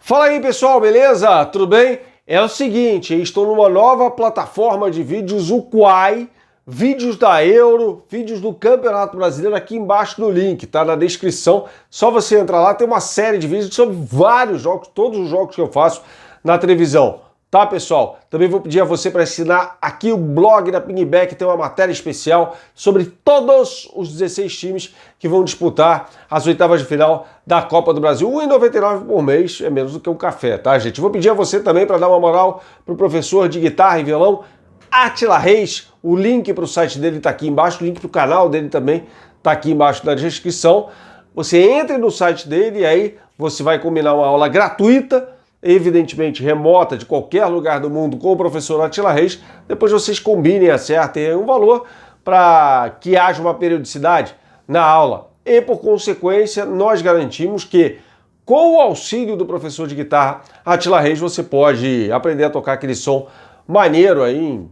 Fala aí pessoal, beleza? Tudo bem? É o seguinte, eu estou numa nova plataforma de vídeos, o Quai, vídeos da Euro, vídeos do Campeonato Brasileiro aqui embaixo no link, tá? Na descrição, só você entrar lá, tem uma série de vídeos sobre vários jogos, todos os jogos que eu faço na televisão. Tá, pessoal? Também vou pedir a você para assinar aqui o blog da Pingback, tem uma matéria especial sobre todos os 16 times que vão disputar as oitavas de final da Copa do Brasil. R$ 1,99 por mês é menos do que um café, tá, gente? Vou pedir a você também para dar uma moral pro professor de guitarra e violão, Átila Reis. O link para o site dele está aqui embaixo, o link para o canal dele também está aqui embaixo na descrição. Você entre no site dele e aí você vai combinar uma aula gratuita, evidentemente remota, de qualquer lugar do mundo, com o professor Átila Reis. Depois vocês combinem, acertem um valor para que haja uma periodicidade na aula. E, por consequência, nós garantimos que, com o auxílio do professor de guitarra Átila Reis, você pode aprender a tocar aquele som maneiro aí em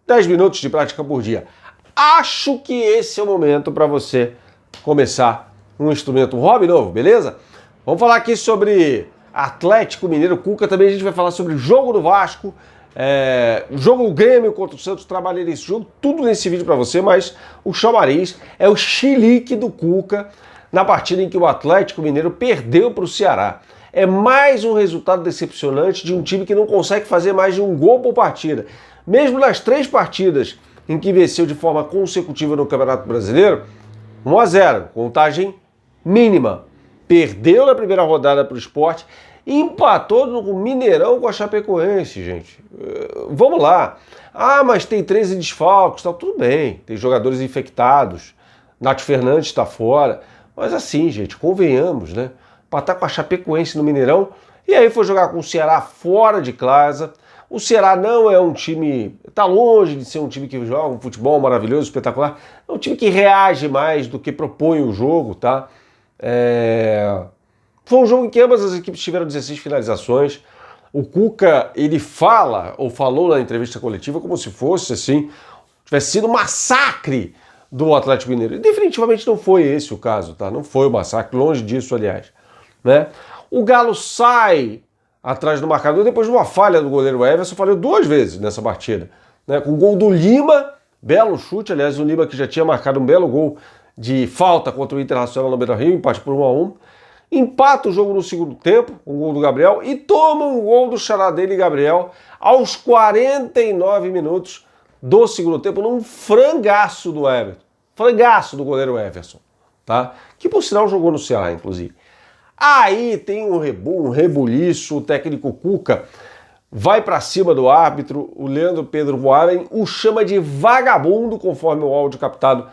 10 minutos de prática por dia. Acho que esse é o momento para você começar um instrumento, um hobby novo, beleza? Vamos falar aqui sobre Atlético Mineiro, Cuca. Também a gente vai falar sobre o jogo do Vasco, jogo do Grêmio contra o Santos. Trabalhei nesse jogo, tudo nesse vídeo para você, mas o chamariz é o chilique do Cuca na partida em que o Atlético Mineiro perdeu para o Ceará. É mais um resultado decepcionante de um time que não consegue fazer mais de um gol por partida. Mesmo nas 3 partidas em que venceu de forma consecutiva no Campeonato Brasileiro, 1-0, contagem mínima. Perdeu na primeira rodada para o Sport, empatou no Mineirão com a Chapecoense, gente. Vamos lá. Ah, mas tem 13 desfalques, tá tudo bem. Tem jogadores infectados. Nath Fernandes está fora. Mas assim, gente, convenhamos, né? Empatar com a Chapecoense no Mineirão e aí foi jogar com o Ceará fora de casa. O Ceará não é um time, está longe de ser um time que joga um futebol maravilhoso, espetacular. É um time que reage mais do que propõe o jogo, tá? Foi um jogo em que ambas as equipes tiveram 16 finalizações. O Cuca, ele fala, ou falou na entrevista coletiva, como se fosse assim, tivesse sido um massacre do Atlético Mineiro. E definitivamente não foi esse o caso, tá? Não foi um massacre, longe disso, aliás, né? O Galo sai atrás do marcador depois de uma falha do goleiro Everson, falhou 2 vezes nessa partida, né? Com o gol do Lima, belo chute, aliás, o Lima que já tinha marcado um belo gol de falta contra o Internacional no Beira-Rio, empate por 1-1. Empata o jogo no segundo tempo, com o gol do Gabriel, e toma um gol do xará dele, Gabriel, aos 49 minutos do segundo tempo, num frangaço do Everton. Frangaço do goleiro Everson, tá? Que por sinal jogou no Ceará, inclusive. Aí tem um rebuliço, o técnico Cuca vai para cima do árbitro, o Leandro Pedro Voaren o chama de vagabundo, conforme o áudio captado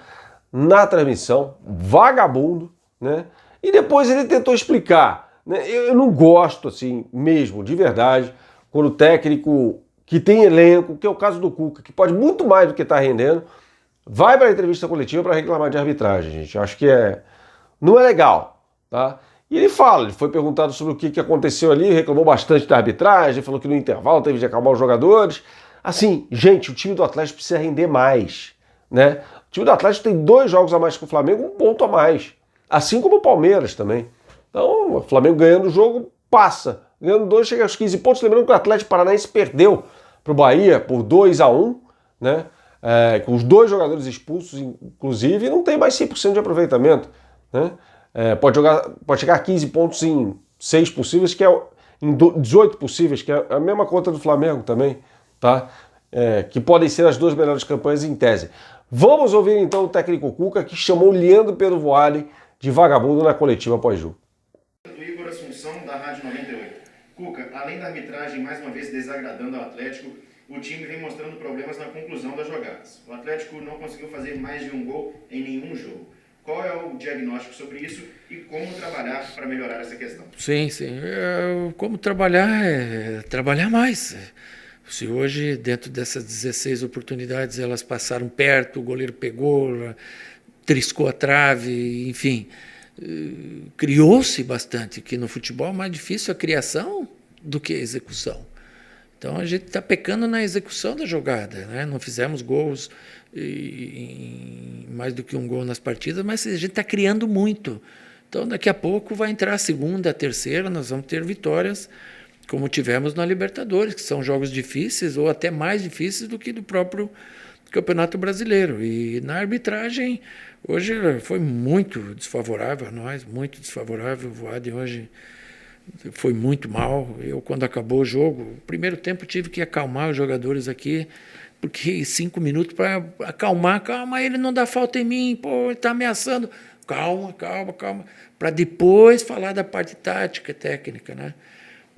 na transmissão, vagabundo, né? E depois ele tentou explicar, né? Eu não gosto, assim, mesmo, de verdade, quando o técnico que tem elenco, que é o caso do Cuca, que pode muito mais do que está rendendo, vai para a entrevista coletiva para reclamar de arbitragem, gente. Eu acho que não é legal, tá? E ele fala, ele foi perguntado sobre o que aconteceu ali, reclamou bastante da arbitragem, falou que no intervalo teve de acalmar os jogadores. Assim, gente, o time do Atlético precisa render mais, né? O time do Atlético tem 2 jogos a mais que o Flamengo, 1 ponto a mais. Assim como o Palmeiras também. Então, o Flamengo ganhando o jogo, passa. Ganhando 2, chega aos 15 pontos. Lembrando que o Atlético Paranaense perdeu para o Bahia por 2-1, né? Com os 2 jogadores expulsos, inclusive, e não tem mais 100% de aproveitamento, né? Pode chegar a 15 pontos em 6 possíveis, que é em 18 possíveis, que é a mesma conta do Flamengo também, tá? Que podem ser as 2 melhores campanhas em tese. Vamos ouvir então o técnico Cuca, que chamou Leandro Pedro Voaren de vagabundo na coletiva pós-jogo. Do Igor Assunção, da Rádio 98. Cuca, além da arbitragem mais uma vez desagradando ao Atlético, o time vem mostrando problemas na conclusão das jogadas. O Atlético não conseguiu fazer mais de um gol em nenhum jogo. Qual é o diagnóstico sobre isso e como trabalhar para melhorar essa questão? Sim. Como trabalhar é trabalhar mais. Se hoje, dentro dessas 16 oportunidades, elas passaram perto, o goleiro pegou, triscou a trave, enfim, criou-se bastante, que no futebol é mais difícil a criação do que a execução. Então a gente está pecando na execução da jogada, né? Não fizemos gols, mais do que um gol nas partidas, mas a gente está criando muito. Então, daqui a pouco vai entrar a segunda, a terceira, nós vamos ter vitórias como tivemos na Libertadores, que são jogos difíceis ou até mais difíceis do que do próprio Campeonato Brasileiro. E na arbitragem, hoje foi muito desfavorável a nós, muito desfavorável. O Voaden hoje foi muito mal. Eu, quando acabou o jogo, o primeiro tempo tive que acalmar os jogadores aqui, porque 5 minutos para acalmar, calma, ele não dá falta em mim, pô, ele está ameaçando. Calma, para depois falar da parte tática e técnica, né?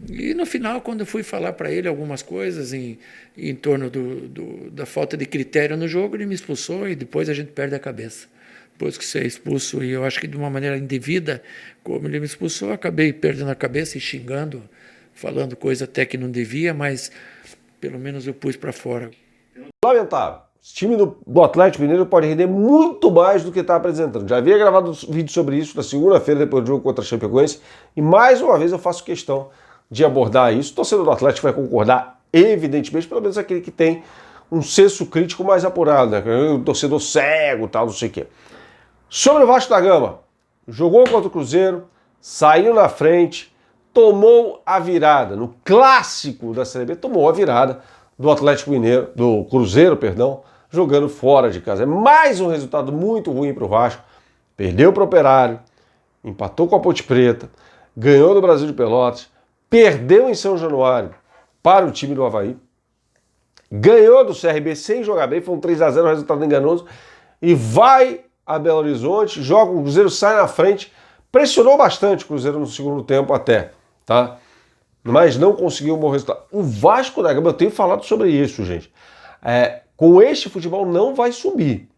E no final, quando eu fui falar para ele algumas coisas em torno da falta de critério no jogo, ele me expulsou e depois a gente perde a cabeça. Depois que você é expulso, e eu acho que de uma maneira indevida, como ele me expulsou, eu acabei perdendo a cabeça e xingando, falando coisa até que não devia, mas pelo menos eu pus para fora. Lamentável. Esse time do Atlético Mineiro pode render muito mais do que está apresentando. Já havia gravado um vídeo sobre isso na segunda-feira, depois do jogo contra a Chapecoense, e mais uma vez eu faço questão de abordar isso. O torcedor do Atlético vai concordar, evidentemente, pelo menos aquele que tem um senso crítico mais apurado, né? O torcedor cego, tal, não sei o quê. Sobre o Vasco da Gama, jogou contra o Cruzeiro, saiu na frente, tomou a virada. No clássico da Série B, tomou a virada do Atlético Mineiro, do Cruzeiro, perdão, jogando fora de casa. É mais um resultado muito ruim para o Vasco. Perdeu para o Operário, empatou com a Ponte Preta, ganhou do Brasil de Pelotas, perdeu em São Januário para o time do Avaí, ganhou do CRB sem jogar bem, foi um 3-0, um resultado enganoso, e vai a Belo Horizonte, joga, o Cruzeiro sai na frente, pressionou bastante o Cruzeiro no segundo tempo até, tá? Mas não conseguiu um bom resultado. O Vasco da Gama, eu tenho falado sobre isso, gente, com este futebol não vai subir.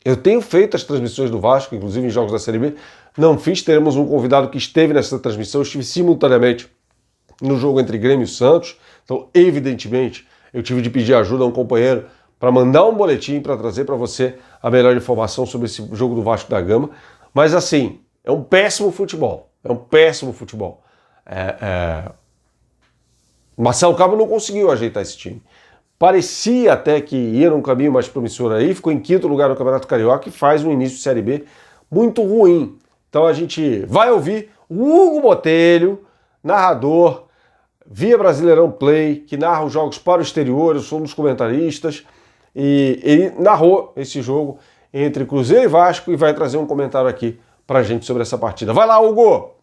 Eu tenho feito as transmissões do Vasco, inclusive em jogos da Série B, não fiz, teremos um convidado que esteve nessa transmissão, eu estive simultaneamente no jogo entre Grêmio e Santos, então evidentemente eu tive de pedir ajuda a um companheiro para mandar um boletim para trazer para você a melhor informação sobre esse jogo do Vasco da Gama, mas assim, é um péssimo futebol, Marcelo Cabo não conseguiu ajeitar esse time. Parecia até que ia num caminho mais promissor aí, ficou em 5º lugar no Campeonato Carioca e faz um início de Série B muito ruim. Então a gente vai ouvir o Hugo Botelho, narrador, via Brasileirão Play, que narra os jogos para o exterior, eu sou um dos comentaristas, e ele narrou esse jogo entre Cruzeiro e Vasco e vai trazer um comentário aqui pra gente sobre essa partida. Vai lá, Hugo!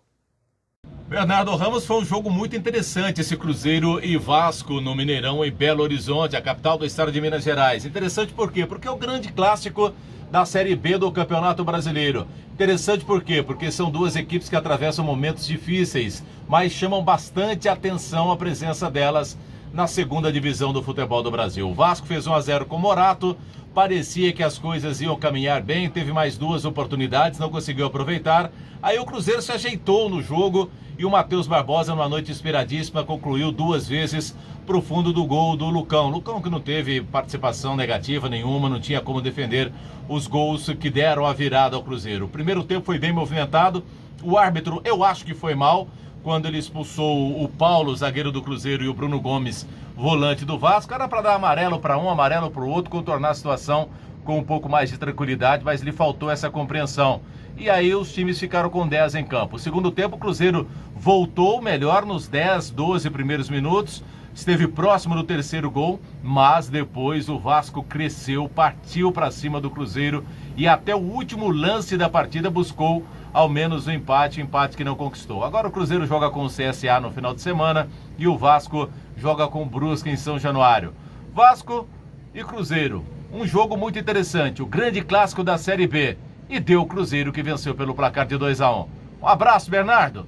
Bernardo Ramos, foi um jogo muito interessante esse Cruzeiro e Vasco no Mineirão em Belo Horizonte, a capital do estado de Minas Gerais. Interessante por quê? Porque é o grande clássico da Série B do Campeonato Brasileiro. Interessante por quê? Porque são duas equipes que atravessam momentos difíceis, mas chamam bastante atenção a presença delas na segunda divisão do futebol do Brasil. O Vasco fez 1-0 com o Morato, parecia que as coisas iam caminhar bem, teve mais 2 oportunidades, não conseguiu aproveitar. Aí o Cruzeiro se ajeitou no jogo e o Matheus Barbosa, numa noite inspiradíssima, concluiu 2 vezes para o fundo do gol do Lucão. Lucão que não teve participação negativa nenhuma, não tinha como defender os gols que deram a virada ao Cruzeiro. O primeiro tempo foi bem movimentado, o árbitro eu acho que foi mal, quando ele expulsou o Paulo, zagueiro do Cruzeiro, e o Bruno Gomes, volante do Vasco. Era para dar amarelo para um, amarelo para o outro, contornar a situação com um pouco mais de tranquilidade, mas lhe faltou essa compreensão. E aí os times ficaram com 10 em campo. O segundo tempo, o Cruzeiro voltou melhor nos 10, 12 primeiros minutos, esteve próximo do terceiro gol, mas depois o Vasco cresceu, partiu para cima do Cruzeiro e até o último lance da partida buscou ao menos o empate que não conquistou. Agora o Cruzeiro joga com o CSA no final de semana e o Vasco joga com o Brusque em São Januário. Vasco e Cruzeiro, um jogo muito interessante, o grande clássico da Série B, e deu o Cruzeiro que venceu pelo placar de 2-1. Um abraço, Bernardo!